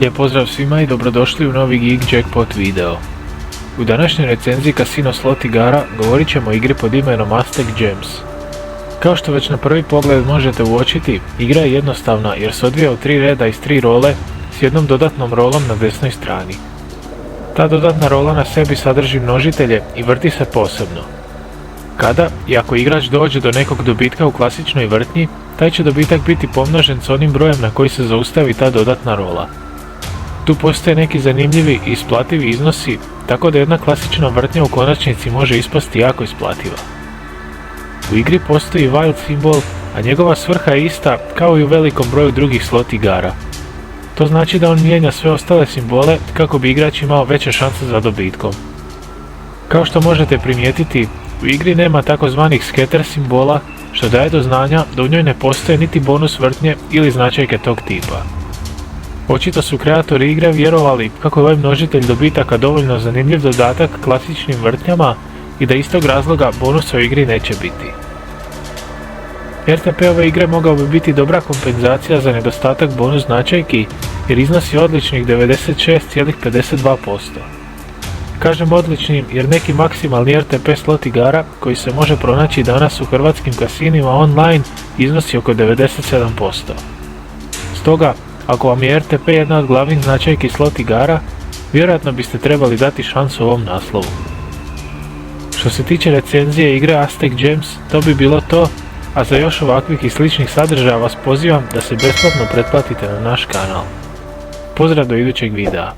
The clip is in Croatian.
Lijep pozdrav svima i dobrodošli u novi Geek Jackpot video. U današnjoj recenziji Casino slot igara govorit ćemo o igri pod imenom Aztec Gems. Kao što već na prvi pogled možete uočiti, igra je jednostavna jer se odvija u 3 reda iz 3 role s jednom dodatnom rolom na desnoj strani. Ta dodatna rola na sebi sadrži množitelje i vrti se posebno. Kada i ako igrač dođe do nekog dobitka u klasičnoj vrtnji, taj će dobitak biti pomnožen s onim brojem na koji se zaustavi ta dodatna rola. Tu postoje neki zanimljivi i isplativi iznosi, tako da jedna klasična vrtnja u konačnici može ispasti jako isplativa. U igri postoji wild simbol, a njegova svrha je ista kao i u velikom broju drugih slot igara. To znači da on mijenja sve ostale simbole kako bi igrač imao veće šanse za dobitkom. Kao što možete primijetiti, u igri nema takozvanih scatter simbola, što daje do znanja da u njoj ne postoje niti bonus vrtnje ili značajke tog tipa. Očito su kreatori igre vjerovali kako je ovaj množitelj dobitaka dovoljno zanimljiv dodatak klasičnim vrtnjama i da iz tog razloga bonusa u igri neće biti. RTP ove igre mogao bi biti dobra kompenzacija za nedostatak bonus značajki jer iznosi odličnih 96,52%. Kažem odličnim jer neki maksimalni RTP slot igara koji se može pronaći danas u hrvatskim kasinima online iznosi oko 97%. Stoga, ako vam je RTP jedna od glavnih značajki slot igara, vjerojatno biste trebali dati šansu ovom naslovu. Što se tiče recenzije igre Aztec Gems, to bi bilo to, a za još ovakvih i sličnih sadržaja vas pozivam da se besplatno pretplatite na naš kanal. Pozdrav do idućeg videa.